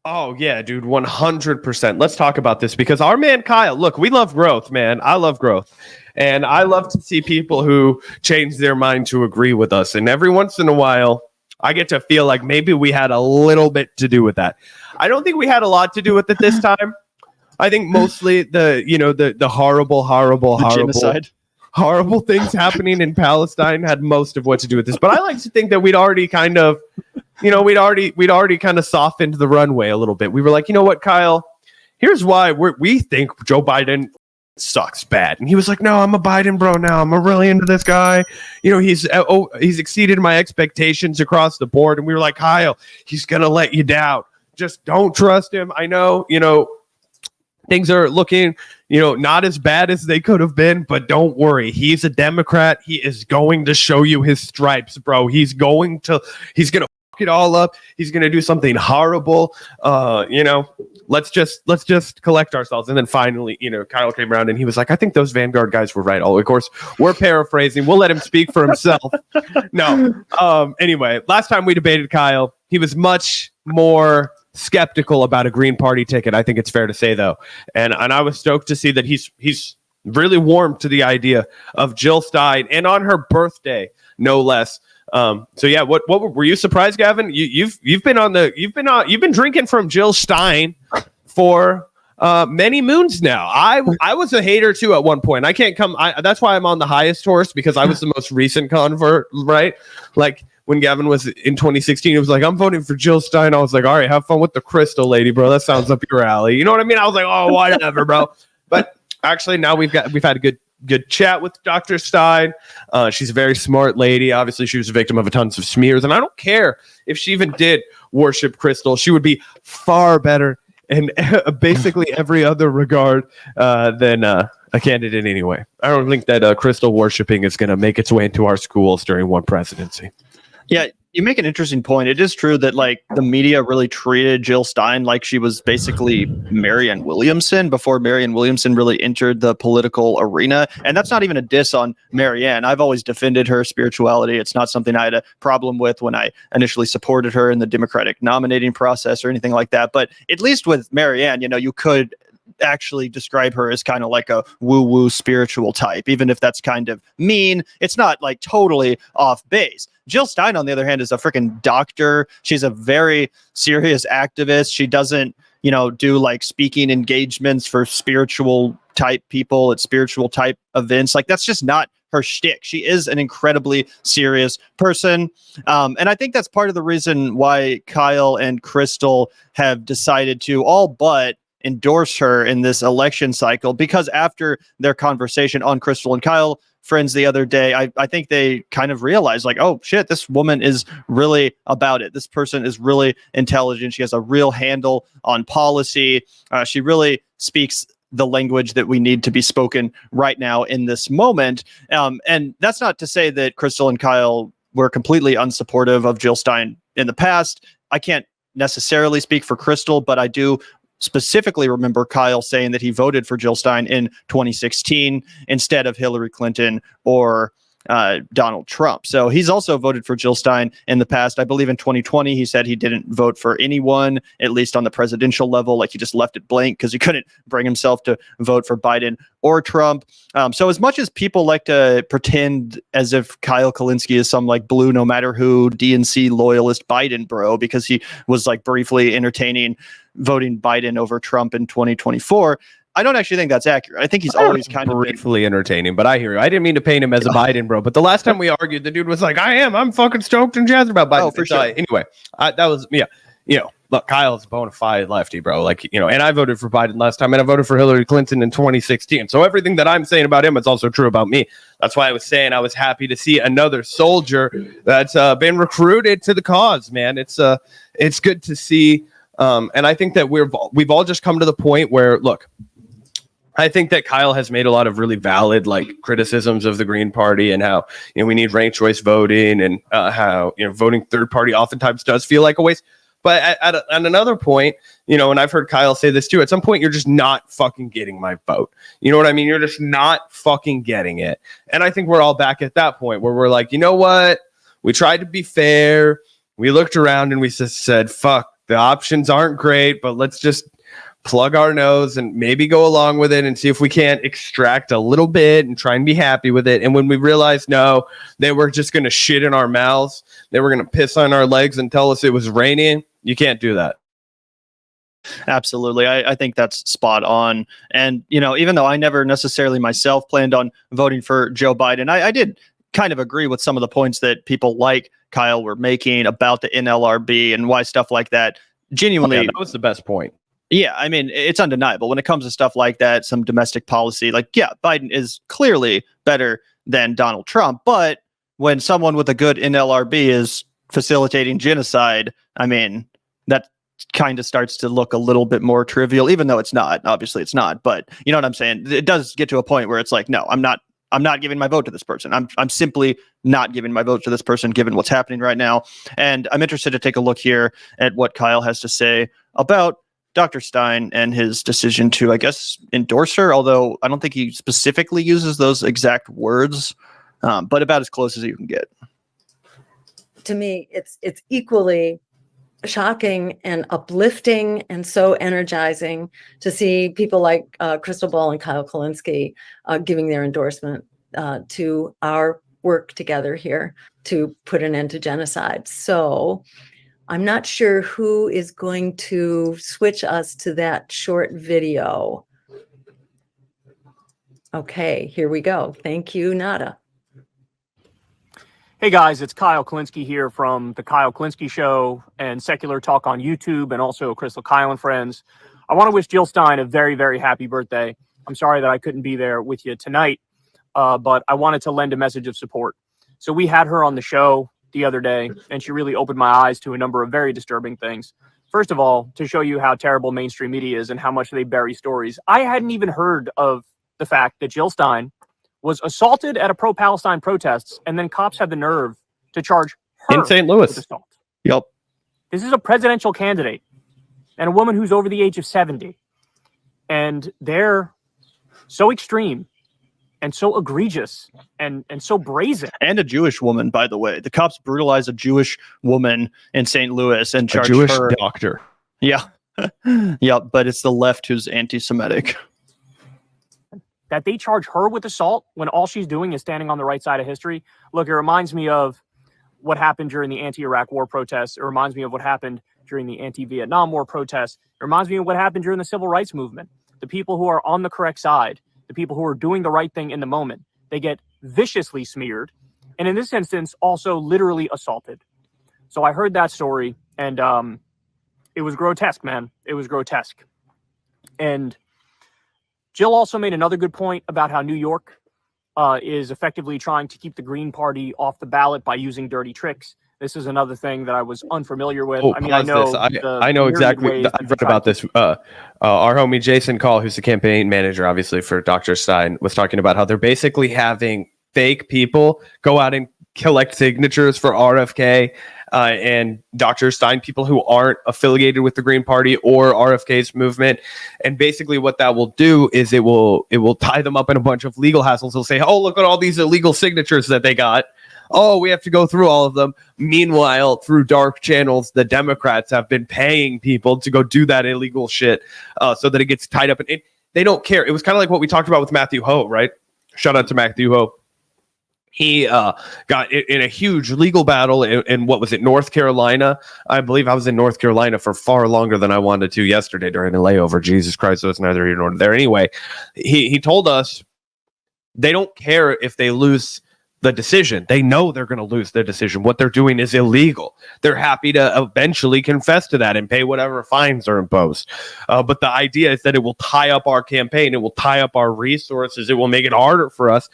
Oh, yeah, dude, 100%. Let's talk about this because our man Kyle, look, we love growth, man. I love growth. And I love to see people who change their mind to agree with us. And every once in a while, I get to feel like maybe we had a little bit to do with that. I don't think we had a lot to do with it this time. I think mostly the horrible genocide. Horrible things happening in Palestine had most of what to do with this. But I like to think that we'd already kind of softened the runway a little bit. We were like, you know what, Kyle? Here's why we think Joe Biden sucks bad. And he was like, no, I'm a Biden bro now. I'm really into this guy. He's exceeded my expectations across the board. And we were like, Kyle, he's gonna let you down. Just don't trust him. I know, things are looking, not as bad as they could have been, but don't worry. He's a Democrat. He is going to show you his stripes, bro. He's going to fuck it all up. He's going to do something horrible. Let's just collect ourselves. And then finally, Kyle came around and he was like, I think those Vanguard guys were right. Of course, we're paraphrasing. We'll let him speak for himself. No. Anyway, last time we debated Kyle, he was much more skeptical about a Green Party ticket. I think it's fair to say, though. And I was stoked to see that he's really warmed to the idea of Jill Stein, and on her birthday, no less. So yeah, what were you surprised, Gavin? You've been drinking from Jill Stein for many moons now. I was a hater too at one point. That's why I'm on the highest horse, because I was the most recent convert, right? Like when Gavin was in 2016, he was like, I'm voting for Jill Stein. I was like, all right, have fun with the Krystal lady, bro. That sounds up your alley. You know what I mean? I was like, oh, whatever, bro. But actually now we've had a good chat with Dr. Stein. She's a very smart lady. Obviously, she was a victim of a tons of smears. And I don't care if she even did worship Krystal. She would be far better in basically every other regard than a candidate anyway. I don't think that Krystal worshiping is going to make its way into our schools during one presidency. Yeah, you make an interesting point. It is true that the media really treated Jill Stein like she was basically Marianne Williamson before Marianne Williamson really entered the political arena. And that's not even a diss on Marianne. I've always defended her spirituality. It's not something I had a problem with when I initially supported her in the Democratic nominating process or anything like that. But at least with Marianne, you could actually describe her as kind of like a woo-woo spiritual type, even if that's kind of mean. It's not totally off base. Jill Stein, on the other hand, is a freaking doctor. She's a very serious activist. She doesn't, do speaking engagements for spiritual type people at spiritual type events. That's just not her shtick. She is an incredibly serious person. And I think that's part of the reason why Kyle and Krystal have decided to all but endorse her in this election cycle, because after their conversation on Krystal and Kyle Friends the other day, I think they kind of realized oh shit, this woman is really about it. This person is really intelligent. She has a real handle on policy. She really speaks the language that we need to be spoken right now in this moment. And that's not to say that Krystal and Kyle were completely unsupportive of Jill Stein in the past. I can't necessarily speak for Krystal, but I do specifically remember Kyle saying that he voted for Jill Stein in 2016 instead of Hillary Clinton or Donald Trump. So he's also voted for Jill Stein in the past. I believe in 2020, he said he didn't vote for anyone, at least on the presidential level. He just left it blank because he couldn't bring himself to vote for Biden or Trump. So as much as people like to pretend as if Kyle Kulinski is some blue, no matter who, DNC loyalist Biden bro, because he was briefly entertaining voting Biden over Trump in 2024, I don't actually think that's accurate. I think he's always kind of briefly entertaining, but I hear you. I didn't mean to paint him as a Biden bro, but the last time we argued, the dude was like, I'm fucking stoked and jazzed about Biden. Oh, for sure. Anyway, that was, look, Kyle's a bona fide lefty, bro. And I voted for Biden last time, and I voted for Hillary Clinton in 2016. So everything that I'm saying about him is also true about me. That's why I was saying I was happy to see another soldier that's been recruited to the cause, man. It's good to see. And I think that we've all just come to the point where, look, I think that Kyle has made a lot of really valid criticisms of the Green Party and how we need ranked choice voting and how voting third party oftentimes does feel like a waste. But at another point, and I've heard Kyle say this too, at some point you're just not fucking getting my vote. You know what I mean? You're just not fucking getting it. And I think we're all back at that point where we're like, you know what? We tried to be fair. We looked around and we just said, fuck the options aren't great, but let's just plug our nose and maybe go along with it and see if we can't extract a little bit and try and be happy with it. And when we realized, no, they were just going to shit in our mouths, they were going to piss on our legs and tell us it was raining, you can't do that. Absolutely. I think that's spot on. And, even though I never necessarily myself planned on voting for Joe Biden, I did kind of agree with some of the points that people like Kyle were making about the NLRB and why stuff like that genuinely. Yeah, that was the best point. Yeah, I mean, it's undeniable when it comes to stuff like that, some domestic policy, Biden is clearly better than Donald Trump. But when someone with a good NLRB is facilitating genocide, I mean, that kind of starts to look a little bit more trivial, even though it's not. Obviously, it's not. But you know what I'm saying? It does get to a point where it's like, no, I'm not giving my vote to this person. I'm simply not giving my vote to this person, given what's happening right now. And I'm interested to take a look here at what Kyle has to say about Dr. Stein and his decision to, I guess, endorse her, although I don't think he specifically uses those exact words, but about as close as you can get. To me, it's equally shocking and uplifting and so energizing to see people like Krystal Ball and Kyle Kulinski giving their endorsement to our work together here to put an end to genocide. So I'm not sure who is going to switch us to that short video. Okay, here we go. Thank you, Nada. Hey guys, it's Kyle Kulinski here from The Kyle Kulinski Show and Secular Talk on YouTube and also Crystal Kyle and Friends. I want to wish Jill Stein a very, very happy birthday. I'm sorry that I couldn't be there with you tonight, but I wanted to lend a message of support. So we had her on the show the other day, and she really opened my eyes to a number of very disturbing things. First of all, to show you how terrible mainstream media is and how much they bury stories, I hadn't even heard of the fact that Jill Stein was assaulted at a pro-Palestine protests, and then cops had the nerve to charge her in St. Louis with assault. Yep. This is a presidential candidate and a woman who's over the age of 70. And they're so extreme and so egregious and so brazen. And a Jewish woman, by the way. The cops brutalized a Jewish woman in St. Louis and charged a Jewish her. doctor. Yeah. Yeah, but it's the left who's anti-Semitic. That they charge her with assault when all she's doing is standing on the right side of history. Look, it reminds me of what happened during the anti-Iraq war protests. It reminds me of what happened during the anti-Vietnam war protests. It reminds me of what happened during the civil rights movement. The people who are on the correct side, the people who are doing the right thing in the moment, they get viciously smeared. And in this instance, also literally assaulted. So I heard that story and it was grotesque, man. It was grotesque. And Jill also made another good point about how New York is effectively trying to keep the Green Party off the ballot by using dirty tricks. This is another thing that I was unfamiliar with. Oh, I mean, I know I know exactly. I've read about this. Our homie Jason Call, who's the campaign manager, obviously, for Dr. Stein, was talking about how they're basically having fake people go out and collect signatures for RFK and Dr. Stein, people who aren't affiliated with the Green Party or RFK's movement. And basically what that will do is it will tie them up in a bunch of legal hassles. They'll say, oh, look at all these illegal signatures that they got. Oh, we have to go through all of them. Meanwhile, through dark channels, the Democrats have been paying people to go do that illegal shit so that it gets tied up. And they don't care. It was kind of like what we talked about with Matthew Ho, right? Shout out to Matthew Ho. He got in a huge legal battle in what was it, North Carolina? I believe I was in North Carolina for far longer than I wanted to yesterday during a layover. Jesus Christ, so it's neither here nor there. Anyway, he told us they don't care if they lose the decision. They know they're going to lose the decision. What they're doing is illegal. They're happy to eventually confess to that and pay whatever fines are imposed. But the idea is that it will tie up our campaign. It will tie up our resources. It will make it harder for us.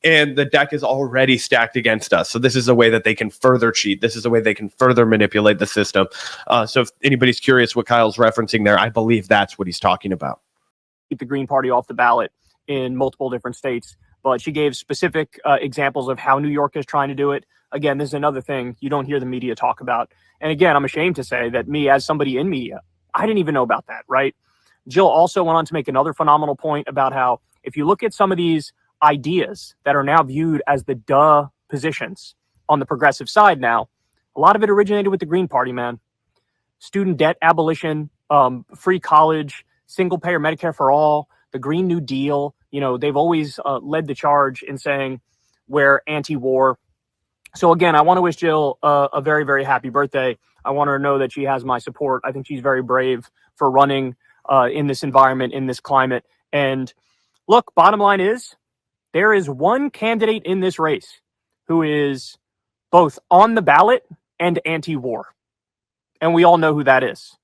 And the deck is already stacked against us. So this is a way that they can further cheat. This is a way they can further manipulate the system. So if anybody's curious what Kyle's referencing there, I believe that's what he's talking about. Keep the Green Party off the ballot in multiple different states. But she gave specific examples of how New York is trying to do it. Again, this is another thing you don't hear the media talk about. And again, I'm ashamed to say that me, as somebody in media, I didn't even know about that, right? Jill also went on to make another phenomenal point about how if you look at some of these ideas that are now viewed as the duh positions on the progressive side now, a lot of it originated with the Green Party, man. student debt abolition, free college, single payer Medicare for all, the Green New Deal. You know, they've always led the charge in saying we're anti-war. So again, I want to wish Jill a very, very happy birthday. I want her to know that she has my support. I think she's very brave for running in this environment, in this climate. And look, bottom line is there is one candidate in this race who is both on the ballot and anti-war. And we all know who that is.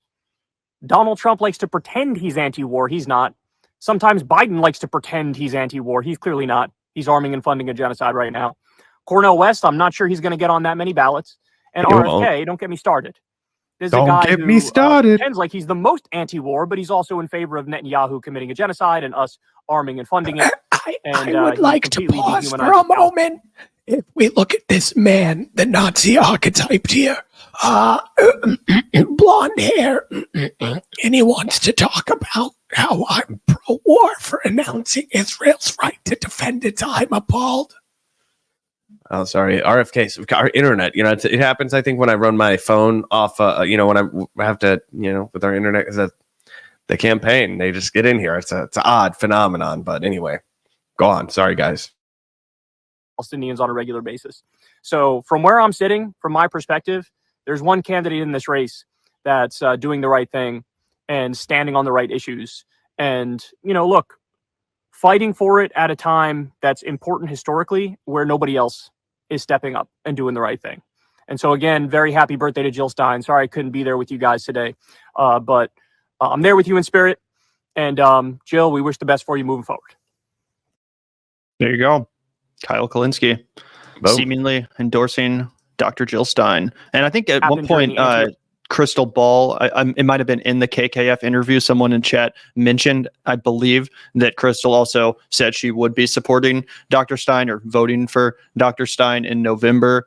Donald Trump likes to pretend he's anti-war. He's not. Sometimes Biden likes to pretend he's anti-war. He's clearly not. He's arming and funding a genocide right now. Cornel West, I'm not sure he's going to get on that many ballots. And RFK, don't get me started. There's a guy who pretends like he's the most anti-war, but he's also in favor of Netanyahu committing a genocide and us arming and funding it. I would like to pause for a moment. If we look at this man, the Nazi archetype here, blonde hair, and he wants to talk about how I'm pro-war for announcing Israel's right to defend its. I'm appalled. Oh, sorry. RFK, so our internet, you know, it happens, I think, when I run my phone off, you know, when I have to, you know, with our internet, because the campaign, they just get in here. It's an odd phenomenon. But anyway, go on. Sorry, guys. Palestinians on a regular basis. So from where I'm sitting, from my perspective, there's one candidate in this race that's doing the right thing and standing on the right issues. And, you know, look, fighting for it at a time that's important historically where nobody else is stepping up and doing the right thing. And so, again, very happy birthday to Jill Stein. Sorry I couldn't be there with you guys today, but I'm there with you in spirit. And Jill, we wish the best for you moving forward. There you go. Kyle Kulinski, seemingly endorsing Dr. Jill Stein. And I think at one point, Krystal Ball, it might have been in the KKF interview, someone in chat mentioned, I believe, that Krystal also said she would be supporting Dr. Stein or voting for Dr. Stein in November.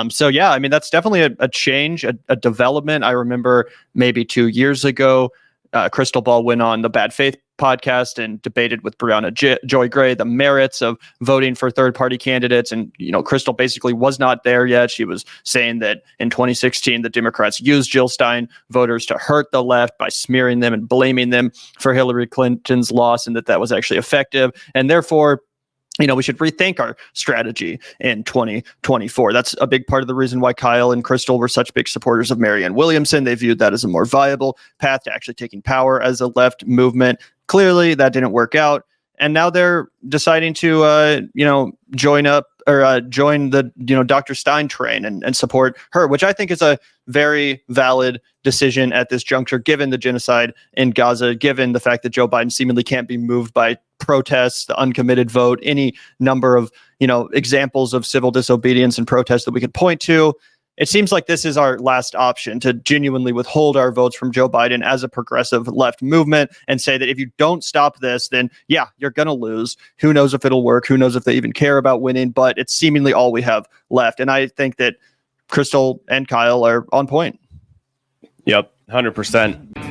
So, yeah, I mean, that's definitely a change, a development. I remember maybe 2 years ago, Krystal Ball went on the Bad Faith podcast and debated with Brianna Joy Gray the merits of voting for third-party candidates. And, you know, Krystal basically was not there yet. She was saying that in 2016, the Democrats used Jill Stein voters to hurt the left by smearing them and blaming them for Hillary Clinton's loss, and that was actually effective. And therefore, you know, we should rethink our strategy in 2024. That's a big part of the reason why Kyle and Krystal were such big supporters of Marianne Williamson. They viewed that as a more viable path to actually taking power as a left movement. Clearly, that didn't work out. And now they're deciding to, you know, join the, you know, Dr. Stein train and support her, which I think is a very valid decision at this juncture, given the genocide in Gaza, given the fact that Joe Biden seemingly can't be moved by protests, the uncommitted vote, any number of, you know, examples of civil disobedience and protests that we could point to. It seems like this is our last option to genuinely withhold our votes from Joe Biden as a progressive left movement and say that if you don't stop this, then yeah, you're going to lose. Who knows if it'll work? Who knows if they even care about winning? But it's seemingly all we have left. And I think that Krystal and Kyle are on point. Yep, 100%.